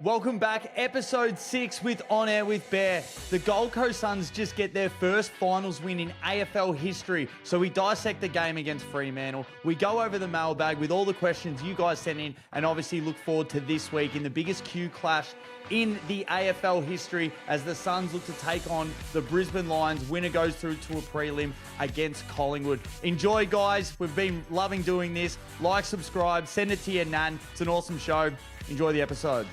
Welcome back, episode 6 with On Air with Bear. The Gold Coast Suns just get their first finals win in AFL history, so we dissect the game against Fremantle. We go over the mailbag with all the questions you guys sent in, and obviously look forward to this week in the biggest Q clash in the AFL history as the Suns look to take on the Brisbane Lions. Winner goes through to a prelim against Collingwood. Enjoy, guys. We've been loving doing this. Like, subscribe, send it to your nan. It's an awesome show. Enjoy the episode.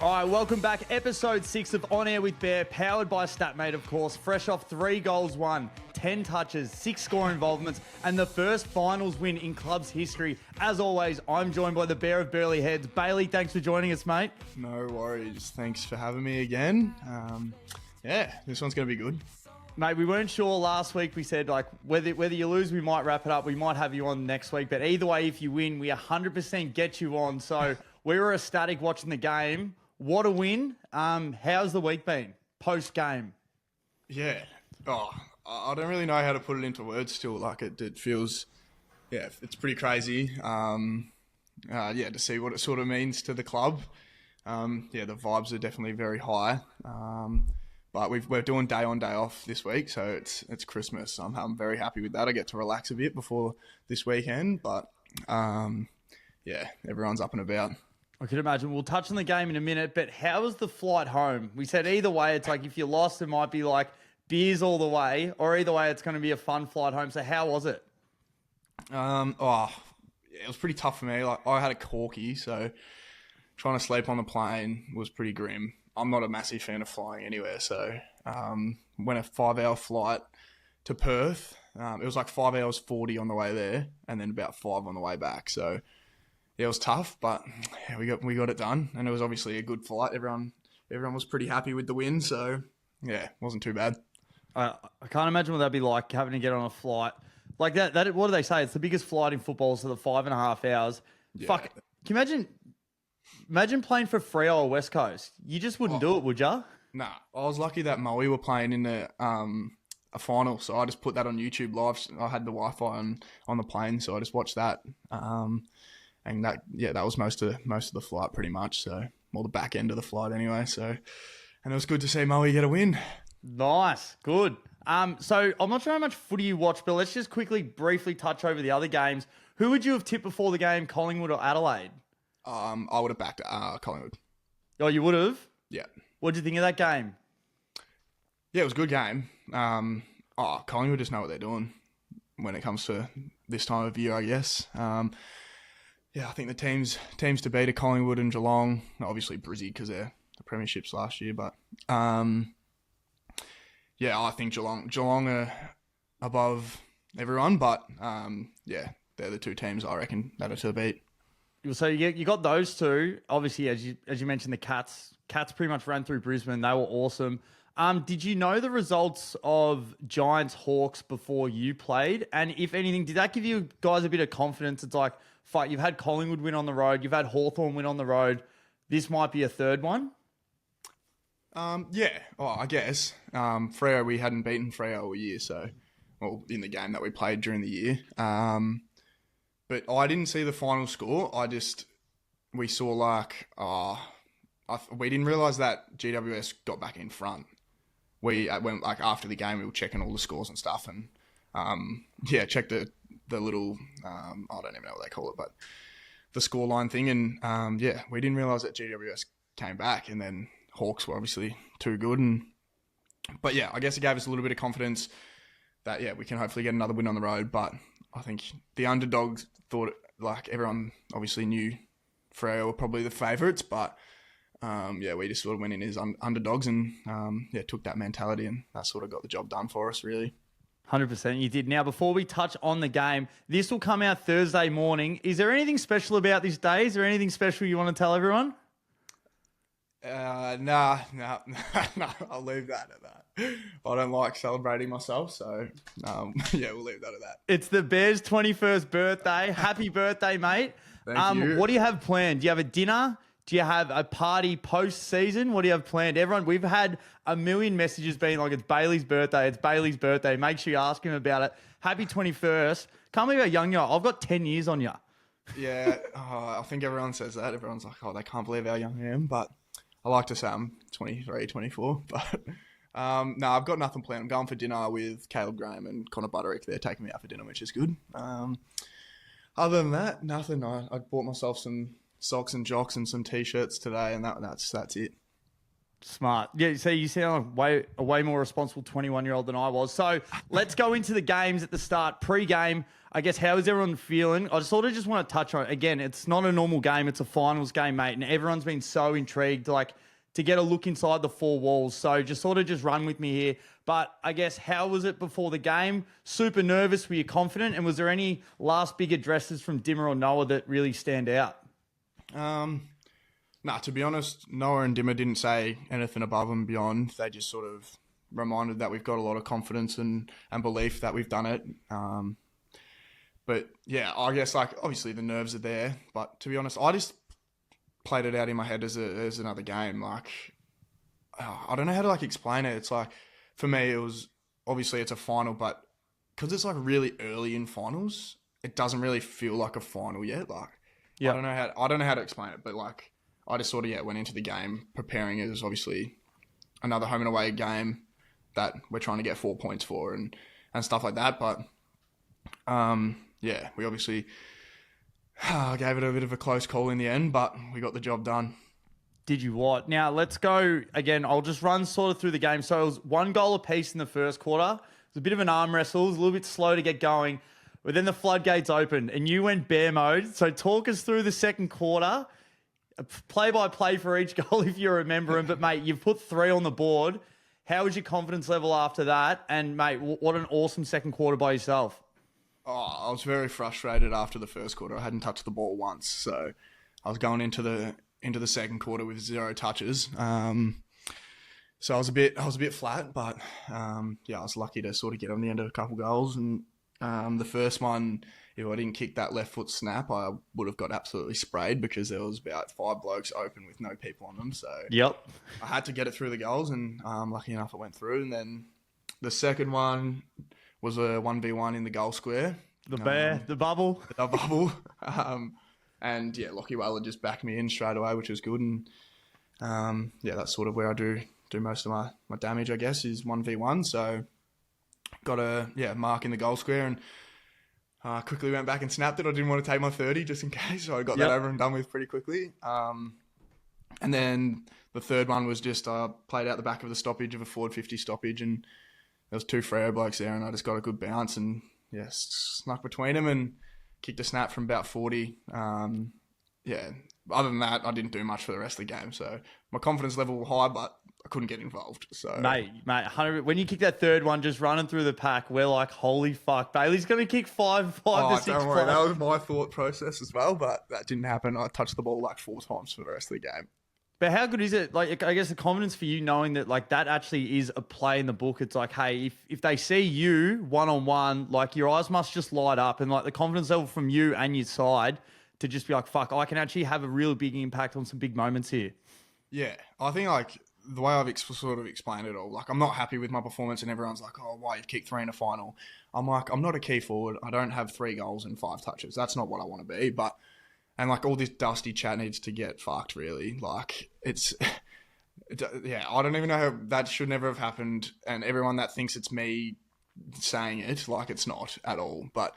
All right, welcome back. Episode 6 of On Air with Bear, powered by Statmate, of course. Fresh off 3 goals won, 10 touches, 6 score involvements, and the first finals win in club's history. As always, I'm joined by the Bear of Burleigh Heads. Bailey, thanks for joining us, mate. No worries. Thanks for having me again. This one's going to be good. Mate, we weren't sure last week. We said, like, whether you lose, we might wrap it up. We might have you on next week. But either way, if you win, we 100% get you on. So we were ecstatic watching the game. What a win. How's the week been post-game? Yeah. I don't really know how to put it into words still. Like, it feels, it's pretty crazy. To see what it sort of means to the club. The vibes are definitely very high. But we're doing day on, day off this week, so it's Christmas. I'm very happy with that. I get to relax a bit before this weekend, but everyone's up and about. I could imagine. We'll touch on the game in a minute, but how was the flight home? We said either way, it's like if you lost, it might be like beers all the way, or either way, it's going to be a fun flight home. So how was it? It was pretty tough for me. Like, I had a corky, so trying to sleep on the plane was pretty grim. I'm not a massive fan of flying anywhere, so went a 5-hour flight to Perth. It was like 5 hours 40 on the way there, and then about 5 on the way back. So it was tough, but we got it done, and it was obviously a good flight. Everyone was pretty happy with the win, so it wasn't too bad. I can't imagine what that'd be like having to get on a flight like that. What do they say? It's the biggest flight in football, so the 5.5 hours. Yeah. Fuck, can you imagine playing for Freo or West Coast? You just wouldn't do it, would you? Nah, I was lucky that Moe were playing in the a final, so I just put that on YouTube live. I had the Wi-Fi on the plane, so I just watched that. And that was most of the flight pretty much. So, more the back end of the flight anyway. So, and it was good to see Moe get a win. Nice, good. So I'm not sure how much footy you watch, but let's just briefly touch over the other games. Who would you have tipped before the game, Collingwood or Adelaide? I would have backed Collingwood. Oh, you would have? Yeah. What did you think of that game? Yeah, it was a good game. Collingwood just know what they're doing when it comes to this time of year, I guess. I think the teams to beat are Collingwood and Geelong. Obviously Brizzy because they're the premierships last year, but I think Geelong are above everyone, but they're the two teams I reckon that are to beat. So you got those two. Obviously, as you mentioned, the Cats pretty much ran through Brisbane. They were awesome. Did you know the results of Giants Hawks before you played? And if anything, did that give you guys a bit of confidence? It's like, fuck, you've had Collingwood win on the road. You've had Hawthorn win on the road. This might be a third one? I guess. Freo, we hadn't beaten Freo all year, in the game that we played during the year. But I didn't see the final score. We saw we didn't realise that GWS got back in front. When after the game, we were checking all the scores and stuff, and checked the little I don't even know what they call it, but the scoreline thing, and we didn't realise that GWS came back, and then Hawks were obviously too good, but I guess it gave us a little bit of confidence that we can hopefully get another win on the road. But I think the underdogs thought, like, everyone obviously knew Freo were probably the favourites, but we just sort of went in as underdogs and took that mentality, and that sort of got the job done for us, really. 100% you did. Now, before we touch on the game, this will come out Thursday morning. Is there anything special about this day? Is there anything special you want to tell everyone? No, I'll leave that at that. I don't like celebrating myself, so we'll leave that at that. It's the Bears' 21st birthday. Happy birthday, mate. Thank you. What do you have planned? Do you have a dinner? Do you have a party post-season? What do you have planned? Everyone, we've had a million messages being like, it's Bailey's birthday. It's Bailey's birthday. Make sure you ask him about it. Happy 21st. Can't believe how young you are. I've got 10 years on you. Yeah, I think everyone says that. Everyone's like, oh, they can't believe how young I am. But I like to say I'm 23, 24. But no, I've got nothing planned. I'm going for dinner with Caleb Graham and Connor Butterick. They're taking me out for dinner, which is good. Other than that, nothing. I bought myself some socks and jocks and some t-shirts today, and that's it. Smart. Yeah, so you sound like a way more responsible 21-year-old than I was. So let's go into the games at the start. Pre-game, I guess, how is everyone feeling? I just want to touch on it. Again, it's not a normal game. It's a finals game, mate. And everyone's been so intrigued, to get a look inside the four walls. So just run with me here. But I guess, how was it before the game? Super nervous? Were you confident? And was there any last big addresses from Dimmer or Noah that really stand out? Nah, to be honest, Noah and Dimmer didn't say anything above and beyond. They just sort of reminded that we've got a lot of confidence and belief that we've done it. But yeah, I guess obviously the nerves are there. But to be honest, I just played it out in my head as another game. I don't know how to explain it. It's for me, it was obviously it's a final, but because it's really early in finals, it doesn't really feel like a final yet. Yeah. I don't know how to explain it, but I just sort of went into the game preparing it as obviously another home and away game that we're trying to get 4 points for and stuff like that. But yeah, we obviously gave it a bit of a close call in the end, but we got the job done. Did you what? Now, let's go again. I'll just run sort of through the game. So it was 1 goal apiece in the first quarter. It was a bit of an arm wrestle. It was a little bit slow to get going. But then the floodgates opened and you went bear mode. So talk us through the second quarter. Play-by-play for each goal if you remember them. But, mate, you've put 3 on the board. How was your confidence level after that? And, mate, what an awesome second quarter by yourself. Oh, I was very frustrated after the first quarter. I hadn't touched the ball once. So I was going into the second quarter with 0 touches. So I was a bit flat, but yeah, I was lucky to sort of get on the end of a couple goals. And the first one, if I didn't kick that left foot snap, I would have got absolutely sprayed because there was about 5 blokes open with no people on them. So yep, I had to get it through the goals, and lucky enough it went through. And then the second one was a 1v1 in the goal square. The bubble. The bubble. And yeah, Lockie Weller just backed me in straight away, which was good. And yeah, that's sort of where I do most of my damage, I guess, is 1v1. So got a mark in the goal square and quickly went back and snapped it. I didn't want to take my 30 just in case, so I got that over and done with pretty quickly. And then the third one was just played out the back of the stoppage of a forward 50 stoppage, and there was 2 Freo blokes there, and I just got a good bounce and snuck between them and kicked a snap from about 40. Yeah, other than that, I didn't do much for the rest of the game. So my confidence level was high, but I couldn't get involved. So mate, 100, when you kick that third one, just running through the pack, we're like, holy fuck, Bailey's going to kick 5 to 6 don't worry, that was my thought process as well, but that didn't happen. I touched the ball 4 times for the rest of the game. But how good is it? I guess the confidence for you knowing that that actually is a play in the book. It's hey, if they see you one-on-one, your eyes must just light up, and the confidence level from you and your side to just be fuck, I can actually have a real big impact on some big moments here. Yeah, I think the way I've sort of explained it all, I'm not happy with my performance, and everyone's oh, why you've kicked 3 in a final? I'm I'm not a key forward. I don't have 3 goals and 5 touches. That's not what I want to be, but... And all this dusty chat needs to get fucked, really. Yeah, I don't even know how that should never have happened. And everyone that thinks it's me saying it, it's not at all. But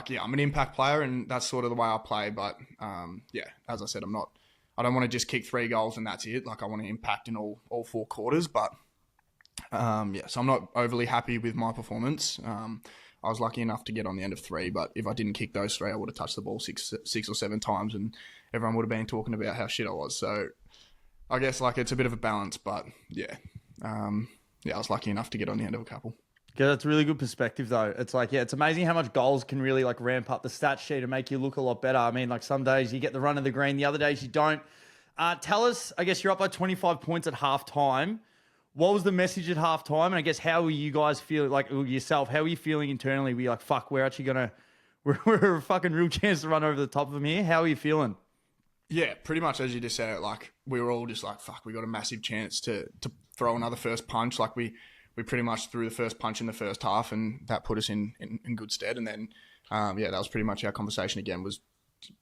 yeah, I'm an impact player, and that's sort of the way I play. But yeah, as I said, I don't want to just kick 3 goals and that's it. I want to impact in all 4 quarters. But yeah, so I'm not overly happy with my performance. I was lucky enough to get on the end of 3, but if I didn't kick those 3, I would have touched the ball 6 or 7 times, and everyone would have been talking about how shit I was. So I guess it's a bit of a balance, but yeah, I was lucky enough to get on the end of a couple. Yeah, that's really good perspective though. It's it's amazing how much goals can really ramp up the stat sheet and make you look a lot better. I mean, some days you get the run of the green, the other days you don't. Tell us, I guess you're up by 25 points at halftime. What was the message at halftime? And I guess how were you guys feeling, yourself, how were you feeling internally? Were you fuck, we're actually we're a fucking real chance to run over the top of them here? How are you feeling? Yeah, pretty much as you just said it, we were all just fuck, we got a massive chance to throw another first punch. We pretty much threw the first punch in the first half, and that put us in good stead. And then, yeah, that was pretty much our conversation again, was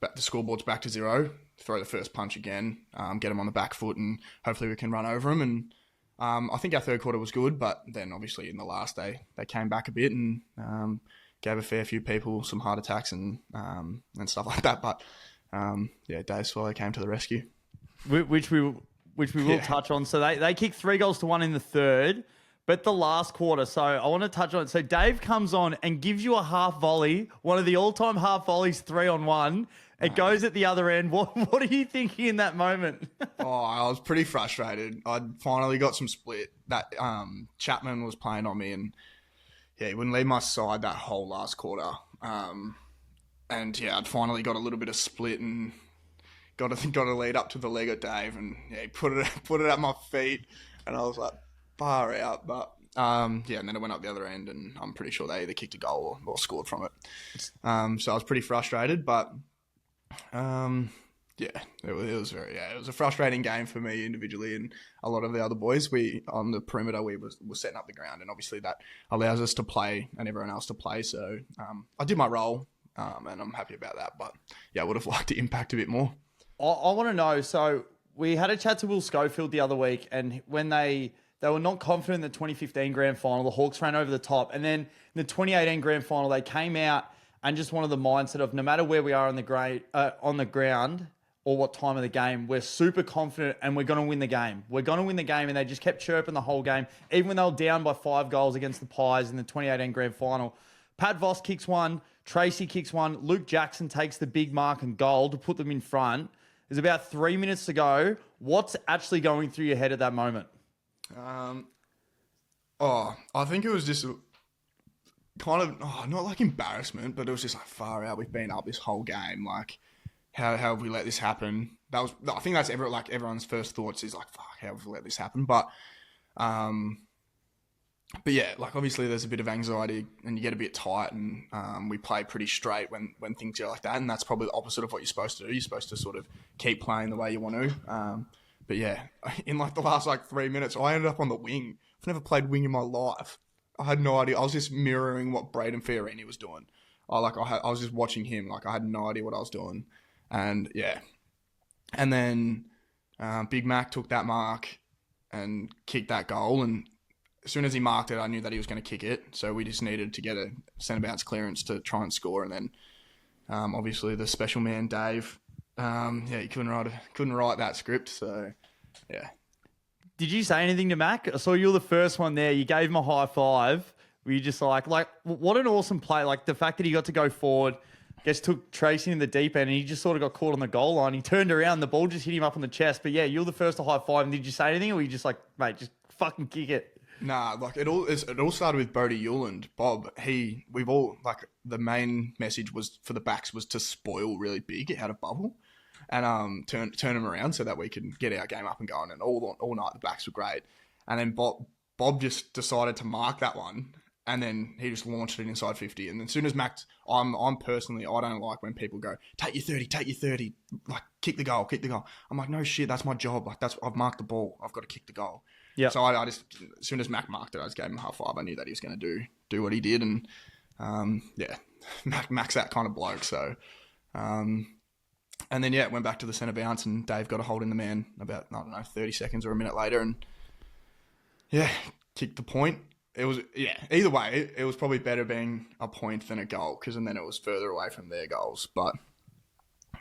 the scoreboard's back to 0, throw the first punch again, get them on the back foot, and hopefully we can run over them. And I think our third quarter was good, but then obviously in the last day they came back a bit and gave a fair few people some heart attacks and stuff like that. But Dave Swallow came to the rescue, which we will touch on. So they kicked 3-1 in the third. But the last quarter, so I want to touch on it. So Dave comes on and gives you a half volley, one of the all-time half volleys, 3-on-1. It goes at the other end. What are you thinking in that moment? I was pretty frustrated. I'd finally got some split. That Chapman was playing on me, and he wouldn't leave my side that whole last quarter. I'd finally got a little bit of split and got a lead up to the leg of Dave, and he put it at my feet, and I was like, far out. But and then it went up the other end, and I'm pretty sure they either kicked a goal or scored from it. So I was pretty frustrated, but it was a frustrating game for me individually, and a lot of the other boys. We on the perimeter we were setting up the ground, and obviously that allows us to play and everyone else to play. So I did my role, and I'm happy about that. But I would have liked to impact a bit more. I want to know. So we had a chat to Will Schofield the other week, and when they were not confident in the 2015 grand final, the Hawks ran over the top. And then in the 2018 grand final, they came out and just wanted the mindset of no matter where we are on the ground or what time of the game, we're super confident and we're going to win the game. We're going to win the game. And they just kept chirping the whole game, even when they were down by 5 goals against the Pies in the 2018 grand final. Pat Voss kicks one, Tracy kicks one, Luke Jackson takes the big mark and goal to put them in front. There's about 3 minutes to go. What's actually going through your head at that moment? I think it was just kind of not like embarrassment, but it was just like far out. We've been up this whole game. Like, how have we let this happen? I think that's everyone's first thoughts is like, fuck, how have we let this happen? But like obviously there's a bit of anxiety and you get a bit tight, and we play pretty straight when things go like that, and that's probably the opposite of what you're supposed to do. You're supposed to sort of keep playing the way you want to. But in like the last 3 minutes, I ended up on the wing. I've never played wing in my life. I had no idea. I was just mirroring what Braden Fiorini was doing. I was just watching him. Like I had no idea what I was doing. And and then Big Mac took that mark and kicked that goal. And as soon as he marked it, I knew that he was going to kick it. So we just needed to get a centre bounce clearance to try and score. And then obviously the special man Dave. He couldn't write that script, so yeah. Did you say anything to Mac? I saw you were the first one there. You gave him a high five. Were you just like what an awesome play? Like the fact that he got to go forward, took Tracy in the deep end, and he just sort of got caught on the goal line. He turned around, the ball just hit him up on the chest. But yeah, you were the first to high five. And did you say anything, or were you just like, mate, just fucking kick it? Nah, like it all started with Bodie Yuland. Bob, we've all the main message was for the backs was to spoil really big out of bubble. And turn them around so that we can get our game up and going. And all night the backs were great. And then Bob just decided to mark that one, and then he just launched it inside 50. And as soon as Mac, I'm personally, I don't like when people go, take your 30, like kick the goal. I'm like, no shit, that's my job. Like I've marked the ball, I've got to kick the goal. Yeah. So I just, as soon as Mac marked it, I just gave him a high five. I knew that he was going to do what he did, and Mac's that kind of bloke. So. And then, it went back to the centre bounce, and Dave got a hold in the man about, 30 seconds or a minute later, and kicked the point. It was, either way, it was probably better being a point than a goal, because then it was further away from their goals. But,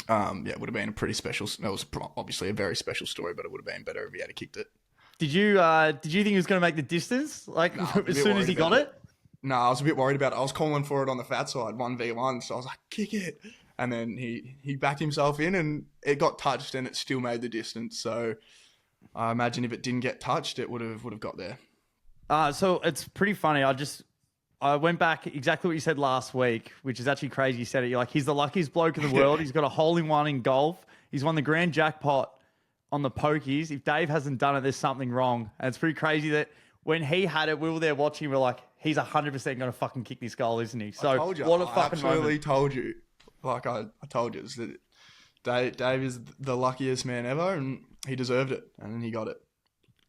it would have been a pretty special, it was obviously a very special story, but it would have been better if he had kicked it. Did you think he was going to make the distance, as soon as he got it? No, I was a bit worried about it. I was calling for it on the fat side, 1v1, so I was like, kick it. And then he backed himself in, and it got touched, and it still made the distance. So I imagine if it didn't get touched, it would have got there. So it's pretty funny. I went back exactly what you said last week, which is actually crazy. You said it. You're like, he's the luckiest bloke in the world. He's got a hole-in-one in golf. He's won the grand jackpot on the pokies. If Dave hasn't done it, there's something wrong. And it's pretty crazy that when he had it, we were there watching. We're like, he's 100% going to fucking kick this goal, isn't he? So I told you. What a fucking moment. I absolutely told you. Like I told you, that Dave is the luckiest man ever, and he deserved it, and then he got it.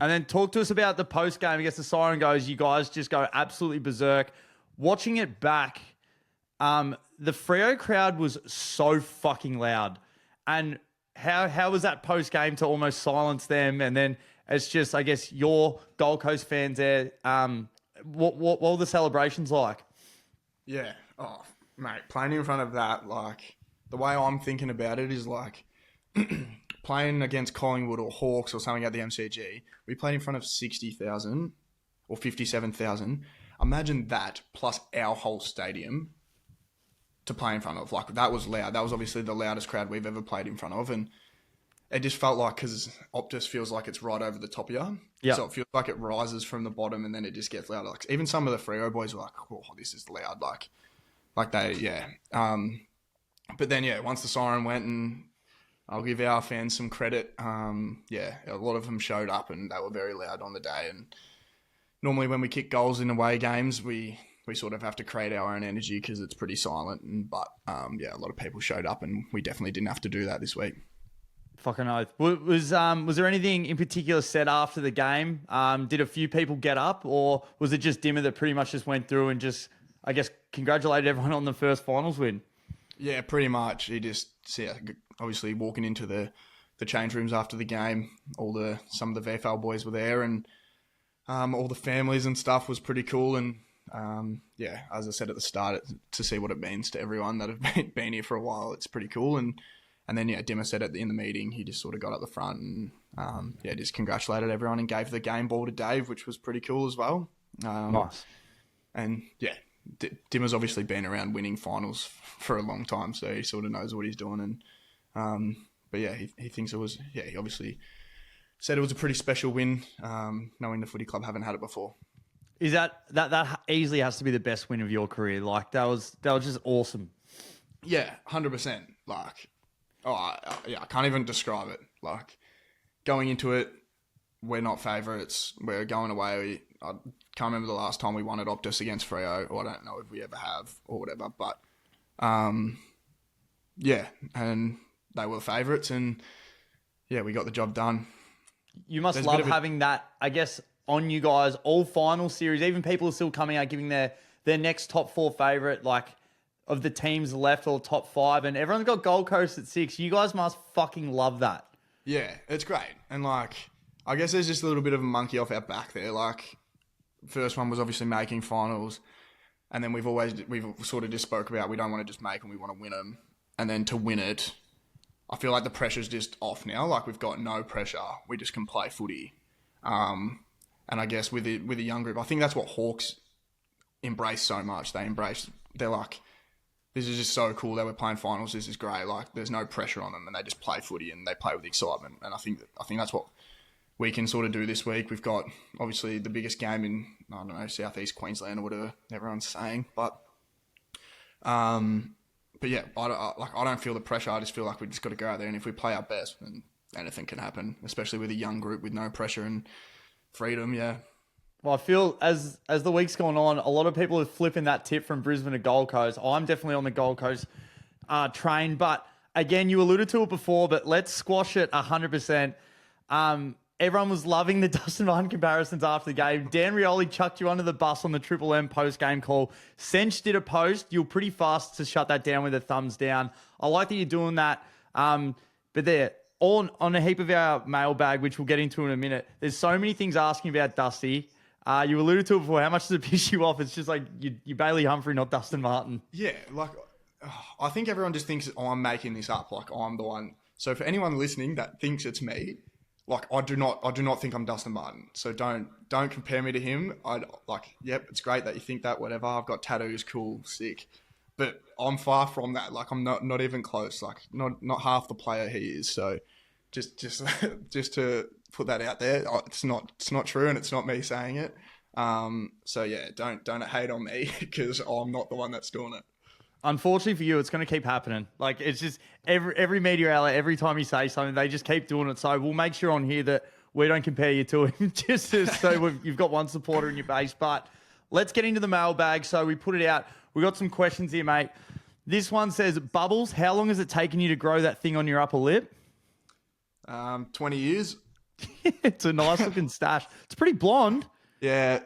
And then talk to us about the post game. I guess the siren goes, you guys just go absolutely berserk. Watching it back, The Freo crowd was so fucking loud. And how was that post-game to almost silence them? And then it's just, I guess, your Gold Coast fans there. What were the celebrations like? Yeah. Oh, mate, playing in front of that, like, the way I'm thinking about it is like playing against Collingwood or Hawks or something at the MCG. We played in front of 60,000 or 57,000. Imagine that plus our whole stadium to play in front of. Like, that was loud. That was obviously the loudest crowd we've ever played in front of. And it just felt like, because Optus feels like it's right over the top of you. Yeah. So it feels like it rises from the bottom and then it just gets louder. Like, even some of the Freo boys were like, oh, this is loud. Like they, yeah. But then, yeah, once the siren went, and I'll give our fans some credit. Yeah, a lot of them showed up and they were very loud on the day. And normally when we kick goals in away games, we sort of have to create our own energy because it's pretty silent. But yeah, a lot of people showed up and we definitely didn't have to do that this week. Fucking oath. Was there anything in particular said after the game? Did a few people get up, or was it just Dimmer that pretty much just went through and just, I guess, congratulated everyone on the first finals win? Yeah, pretty much. He just, yeah, obviously walking into the change rooms after the game, some of the VFL boys were there, and all the families and stuff was pretty cool. And yeah, as I said at the start, to see what it means to everyone that have been here for a while, it's pretty cool. And then, yeah, Dimmer said in the meeting, he just sort of got up the front and, yeah, just congratulated everyone and gave the game ball to Dave, which was pretty cool as well. Nice. And, yeah, Dimmer's obviously been around winning finals for a long time, so he sort of knows what he's doing. And but, yeah, he thinks it was, yeah, he obviously said it was a pretty special win, knowing the footy club haven't had it before. Is that easily has to be the best win of your career? Like, that was just awesome. Yeah, 100%. Like, yeah, I can't even describe it. Like, going into it, we're not favourites. We're going away. I can't remember the last time we won at Optus against Freo, or I don't know if we ever have or whatever. But, yeah, and they were favourites, and, yeah, we got the job done. You must love having that, I guess, on you guys, all final series. Even people are still coming out giving their next top four favourite, like, of the teams left, or top five, and everyone's got Gold Coast at 6. You guys must fucking love that. Yeah, it's great. And, like, I guess there's just a little bit of a monkey off our back there. Like, first one was obviously making finals, and then we've sort of just spoke about we don't want to just make them, we want to win them. And then to win it, I feel like the pressure's just off now. Like, we've got no pressure. We just can play footy. And I guess with a young group, I think that's what Hawks embrace so much. They're like, this is just so cool that we're playing finals. This is great. Like, there's no pressure on them, and they just play footy and they play with excitement. And I think that's what we can sort of do this week. We've got obviously the biggest game in, I don't know, Southeast Queensland or whatever everyone's saying. But yeah, I don't feel the pressure. I just feel like we just got to go out there, and if we play our best, then anything can happen. Especially with a young group with no pressure and freedom. Yeah. Well, I feel as the week's gone on, a lot of people are flipping that tip from Brisbane to Gold Coast. I'm definitely on the Gold Coast train. But again, you alluded to it before, but let's squash it 100%. Everyone was loving the Dustin Martin comparisons after the game. Dan Rioli chucked you under the bus on the Triple M post-game call. Sench did a post. You were pretty fast to shut that down with a thumbs down. I like that you're doing that. But there, on a heap of our mailbag, which we'll get into in a minute, there's so many things asking about Dusty. You alluded to it before. How much does it piss you off? It's just like you Bailey Humphrey, not Dustin Martin. Yeah, like, I think everyone just thinks I'm making this up. Like, I'm the one. So for anyone listening that thinks it's me, like, I do not think I'm Dustin Martin. So don't compare me to him. Yep, it's great that you think that. Whatever. I've got tattoos. Cool, sick. But I'm far from that. Like, I'm not even close. Like, not half the player he is. So just to put that out there, it's not true, and it's not me saying it. So yeah, don't hate on me because I'm not the one that's doing it. Unfortunately for you, it's going to keep happening. Like, it's just every media outlet, every time you say something, they just keep doing it. So we'll make sure on here that we don't compare you to him, just so you've got one supporter in your base. But let's get into the mailbag. So we put it out. We got some questions here, mate. This one says, Bubbles, how long has it taken you to grow that thing on your upper lip? 20 years. It's a nice looking stash. It's pretty blonde. Yeah.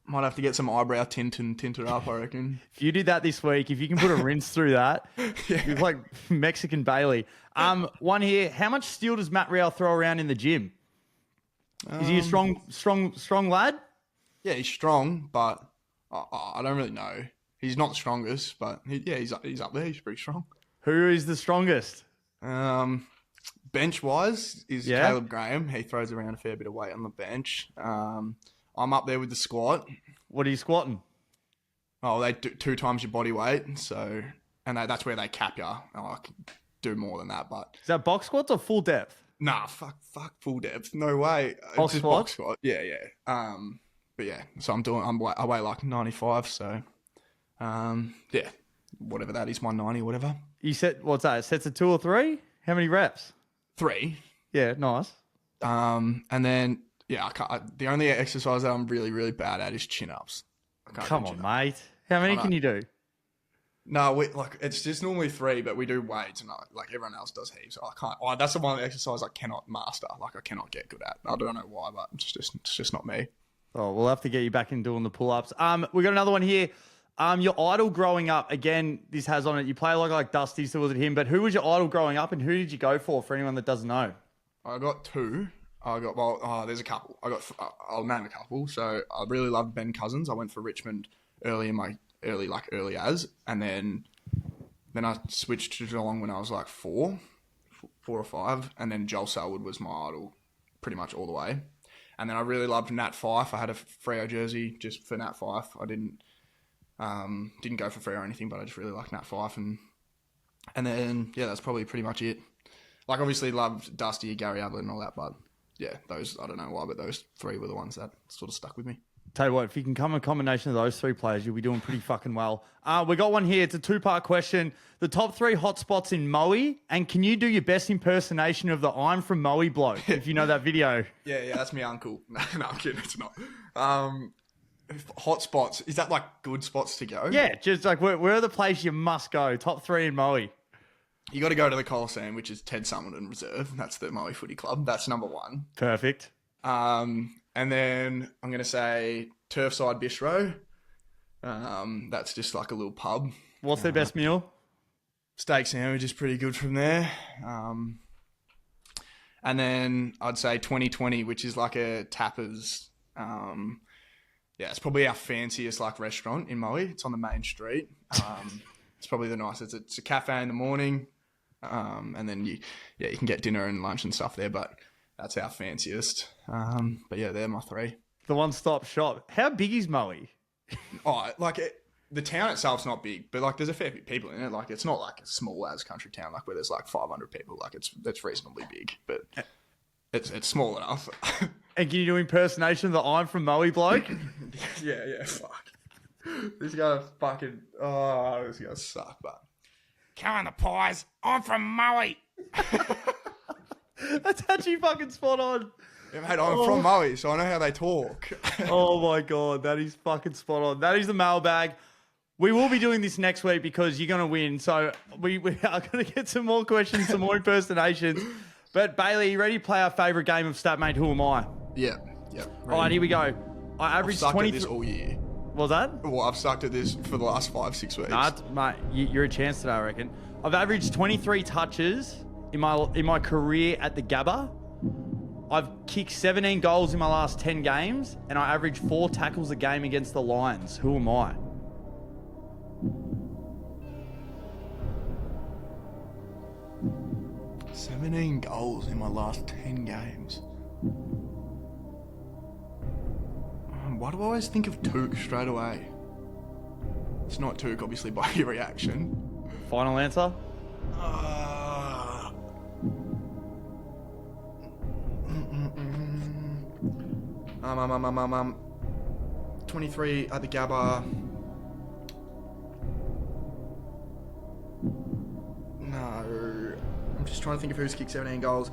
Might have to get some eyebrow tint and tint it up, I reckon. If you do that this week, if you can put a rinse through that, Yeah. you're like Mexican Bailey. One here. How much steel does Matt Real throw around in the gym? Is he a strong lad? Yeah, he's strong, but I don't really know. He's not the strongest, but he's up there. He's pretty strong. Who is the strongest? Bench wise is Yeah. Caleb Graham. He throws around a fair bit of weight on the bench. I'm up there with the squat. What are you squatting? Oh, they do 2 times your body weight. So, and that's where they cap you. I can do more than that, but Is that box squats or full depth? nah, fuck, full depth. No way. Box It's just squat? box squat. Yeah. But yeah, so I weigh like 95. So, yeah, whatever that is, 190, whatever. You set, what's that? Sets of 2 or 3? How many reps? 3. Yeah, nice. And then, yeah, the only exercise that I'm really, really bad at is chin-ups. Come on, mate. How many can you do? No, it's just normally 3, but we do weights and like everyone else does heaps. I can't. That's the one exercise I cannot master. Like I cannot get good at. I don't know why, but it's just not me. Oh, we'll have to get you back in doing the pull-ups. We got another one here. Your idol growing up, again, this has on it. You play like Dusty, so was it him? But who was your idol growing up and who did you go for anyone that doesn't know? I got 2. There's a couple. I'll name a couple. So I really loved Ben Cousins. I went for Richmond early as, and then I switched to Geelong when I was like 4 or 5, and then Joel Selwood was my idol pretty much all the way. And then I really loved Nat Fyfe. I had a Freo jersey just for Nat Fyfe. I didn't go for Freo or anything, but I just really liked Nat Fyfe, and then yeah, that's probably pretty much it. Like obviously loved Dusty, Gary Ablett and all that, but yeah, those, I don't know why, but those 3 were the ones that sort of stuck with me. Tell you what, if you can come a combination of those 3 players, you'll be doing pretty fucking well. We got one here. It's a 2-part question. The top 3 hotspots in Moe, and can you do your best impersonation of the I'm from Moe bloke, if you know that video? Yeah, that's my uncle. No, I'm kidding, it's not. Hotspots, is that like good spots to go? Yeah, just like where are the places you must go? Top 3 in Moe. You got to go to the Coliseum, which is Ted Summerton Reserve. That's the Moe Footy Club. That's number 1. Perfect. And then I'm going to say Turfside Bistro. That's just like a little pub. What's their best meal? Steak sandwich is pretty good from there. And then I'd say 2020, which is like a tapas. Yeah, it's probably our fanciest like restaurant in Moe. It's on the main street. It's probably the nicest. It's a cafe in the morning. And then you can get dinner and lunch and stuff there, but that's our fanciest. But yeah, they're my 3. The one-stop shop. How big is Moe? Oh, the town itself's not big, but like there's a fair few people in it. Like it's not like a small as country town, like where there's like 500 people. Like it's reasonably big, but it's small enough. And can you do impersonation of the I'm from Moe bloke? yeah, fuck. This gonna suck, but Come on, the pies. I'm from Moe. That's actually fucking spot on. yeah, mate, I'm from Moe, so I know how they talk. Oh my God, that is fucking spot on. That is the mailbag. We will be doing this next week because you're going to win. So we are going to get some more questions, some more impersonations. But Bailey, you ready to play our favourite game of Statmate Who Am I? Yeah. All right, here we go. I averaged I've sucked 20. at this all year. What was that? Well, I've sucked at this for the last 5-6 weeks. Nah, mate, you're a chance today, I reckon. I've averaged 23 touches in my career at the Gabba. I've kicked 17 goals in my last 10 games, and I averaged 4 tackles a game against the Lions. Who am I? – 17 goals in my last 10 games. Why do I always think of Took straight away? It's not Took, obviously, by your reaction. Final answer? 23 at the Gabba. No. I'm just trying to think of who's kicked 17 goals.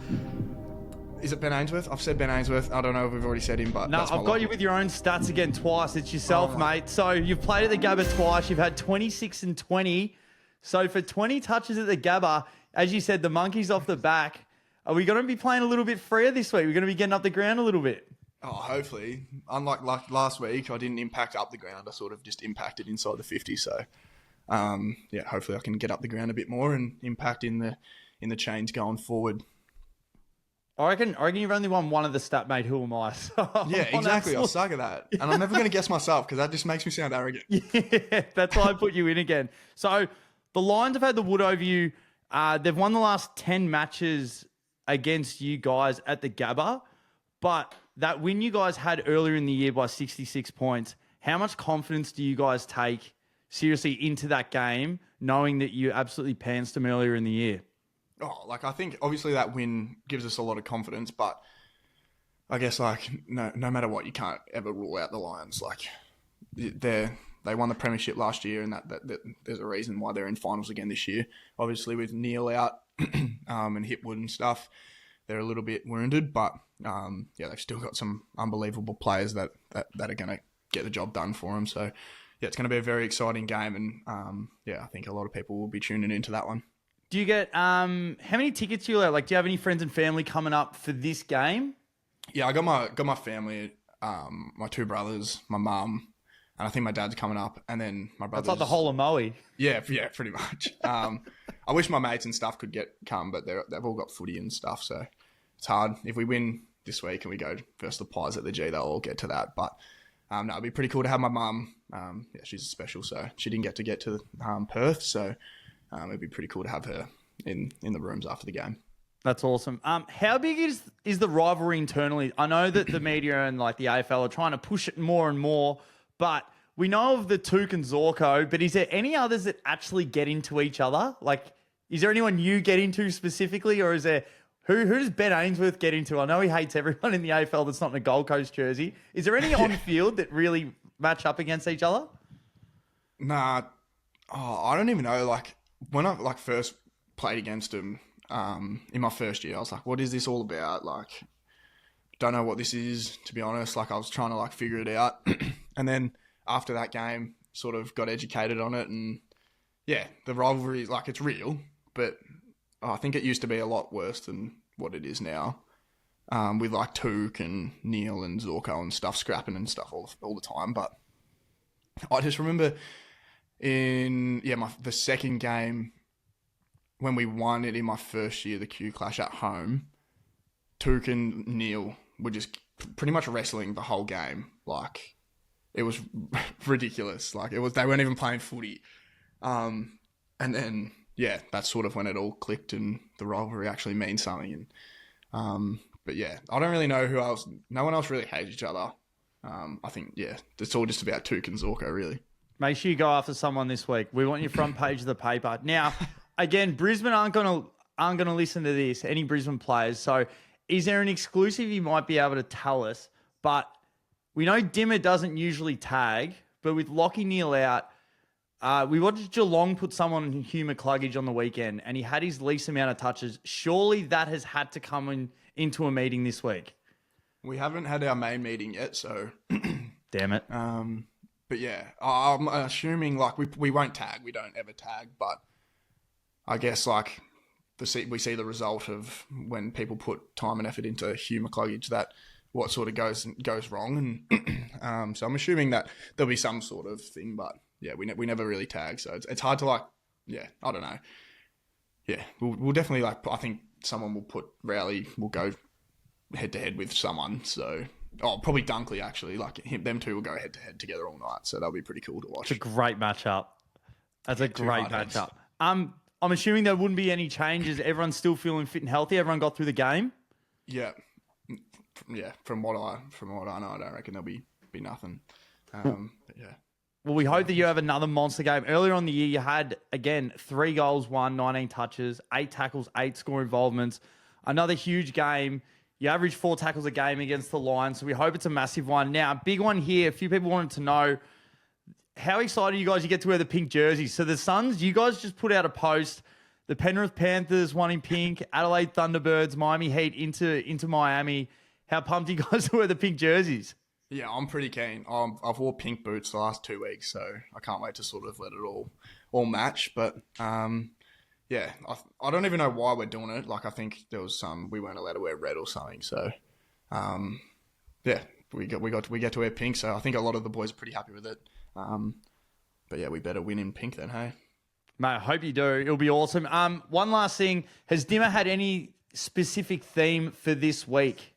Is it Ben Ainsworth? I've said Ben Ainsworth. I don't know if we've already said him, but No, that's I've got you with your own stats again twice. It's yourself, mate. So you've played at the Gabba twice. You've had 26 and 20. So for 20 touches at the Gabba, as you said, the monkey's off the back. Are we going to be playing a little bit freer this week? We're going to be getting up the ground a little bit. Oh, hopefully. Unlike like last week, I didn't impact up the ground. I sort of just impacted inside the 50. So, yeah, hopefully I can get up the ground a bit more and impact in the chains going forward. I reckon you've only won one of the stat, mate. Who am I? So Yeah, exactly. I suck at that. And I'm never going to guess myself because that just makes me sound arrogant. Yeah, that's why I put you in again. So the Lions have had the wood over you. They've won the last 10 matches against you guys at the Gabba. But that win you guys had earlier in the year by 66 points, how much confidence do you guys take seriously into that game, knowing that you absolutely pantsed them earlier in the year? Oh, like I think obviously that win gives us a lot of confidence, but I guess like no matter what, you can't ever rule out the Lions. Like they won the premiership last year, and that there's a reason why they're in finals again this year. Obviously with Neil out and Hipwood and stuff, they're a little bit wounded, but yeah, they've still got some unbelievable players that are going to get the job done for them. So yeah, it's going to be a very exciting game, and yeah, I think a lot of people will be tuning into that one. Do you get how many tickets do you have? Like, do you have any friends and family coming up for this game? Yeah, I got my family, my two brothers, my mum, and I think my dad's coming up, and then my brother. That's like the whole of Moe. Yeah, pretty much. I wish my mates and stuff could come, but they've all got footy and stuff, so it's hard. If we win this week and we go versus the Pies at the G, they'll all get to that. But no, it'd be pretty cool to have my mum. Yeah, she's special, so she didn't get to Perth, so. It'd be pretty cool to have her in the rooms after the game. That's awesome. How big is the rivalry internally? I know that the media and like the AFL are trying to push it more and more, but we know of the Took and Zorko, but is there any others that actually get into each other? Like, is there anyone you get into specifically, or is there who does Ben Ainsworth get into? I know he hates everyone in the AFL that's not in a Gold Coast jersey. Is there any on field that really match up against each other? Nah, I don't even know. Like, when I first played against him in my first year, I was like, what is this all about? Like, don't know what this is, to be honest. Like, I was trying to figure it out. And then after that game, sort of got educated on it. And yeah, the rivalry, it's real, but I think it used to be a lot worse than what it is now. With Took and Neil and Zorko and stuff scrapping and stuff all the time. But I just remember the second game when we won it in my first year, the Q Clash at home, Took and Neil were just pretty much wrestling the whole game. It was ridiculous. They weren't even playing footy. And then yeah, that's sort of when it all clicked and the rivalry actually means something. And but yeah, I don't really know who else. No one else really hates each other. I think yeah, it's all just about Took and Zorko really. Make sure you go after someone this week. We want your front page of the paper. Now, again, Brisbane aren't gonna listen to this, any Brisbane players. So is there an exclusive you might be able to tell us? But we know Dimmer doesn't usually tag, but with Lockie Neal out, we watched Geelong put someone in Hugh McCluggage on the weekend, and he had his least amount of touches. Surely that has had to come into a meeting this week. We haven't had our main meeting yet, so... Damn it. But yeah, I'm assuming we won't tag. We don't ever tag, but I guess we see the result of when people put time and effort into Hugh McCluggage, that what sort of goes wrong, and so I'm assuming that there'll be some sort of thing. But yeah, we never really tag, so it's hard to yeah, I don't know. Yeah, we'll definitely I think someone will put Rowley will go head to head with someone, so. Oh, probably Dunkley, actually. Them two will go head-to-head together all night, so that'll be pretty cool to watch. It's a great matchup. That's a great matchup. I'm assuming there wouldn't be any changes. Everyone's still feeling fit and healthy. Everyone got through the game? Yeah. Yeah, from what I know, I don't reckon there'll be nothing. But yeah. Well, we hope that you have another monster game. Earlier on the year, you had, again, 3 goals, 19 touches, 8 tackles, 8 score involvements. Another huge game. You average 4 tackles a game against the Lions, so we hope it's a massive one. Now, big one here. A few people wanted to know, how excited are you guys you get to wear the pink jerseys? So the Suns, you guys just put out a post. The Penrith Panthers won in pink. Adelaide Thunderbirds, Miami Heat into Miami. How pumped are you guys to wear the pink jerseys? Yeah, I'm pretty keen. I've wore pink boots the last 2 weeks, so I can't wait to sort of let it all match. But yeah, I don't even know why we're doing it. I think there was we weren't allowed to wear red or something. So, yeah, we get to wear pink, so I think a lot of the boys are pretty happy with it. But yeah, we better win in pink then, hey? Mate, I hope you do. It'll be awesome. One last thing. Has Dimmer had any specific theme for this week?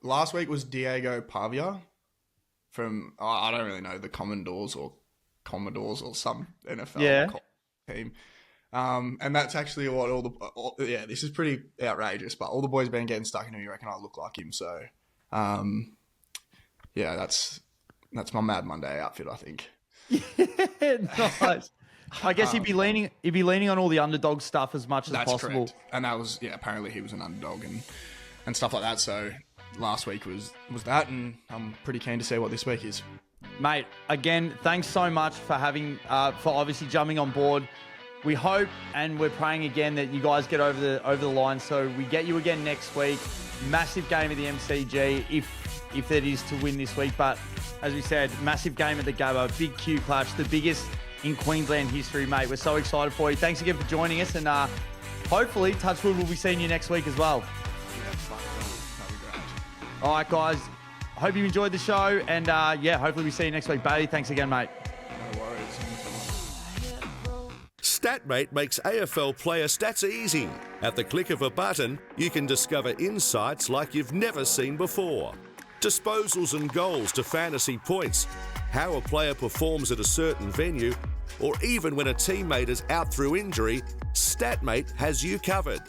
Last week was Diego Pavia from, I don't really know, the Commodores or some NFL team. And that's actually what this is pretty outrageous, but all the boys been getting stuck in who you reckon I look like him. So, that's my Mad Monday outfit, I think. Nice. I guess he'd be leaning on all the underdog stuff as much as possible. Correct. And that was, apparently he was an underdog and stuff like that. So last week was that, and I'm pretty keen to see what this week is. Mate, again, thanks so much for for obviously jumping on board. We hope and we're praying again that you guys get over the line, so we get you again next week. Massive game of the MCG if that is to win this week. But as we said, massive game at the Gabba, big Q clash, the biggest in Queensland history, mate. We're so excited for you. Thanks again for joining us, and hopefully, touch wood, we'll be seeing you next week as well. Yeah, that'll be great. All right, guys. Hope you enjoyed the show, and hopefully we see you next week, Bailey. Thanks again, mate. No worries. StatMate makes AFL player stats easy. At the click of a button, you can discover insights like you've never seen before. Disposals and goals to fantasy points, how a player performs at a certain venue, or even when a teammate is out through injury, StatMate has you covered.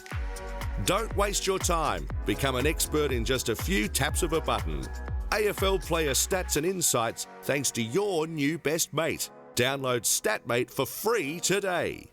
Don't waste your time. Become an expert in just a few taps of a button. AFL player stats and insights thanks to your new best mate. Download StatMate for free today.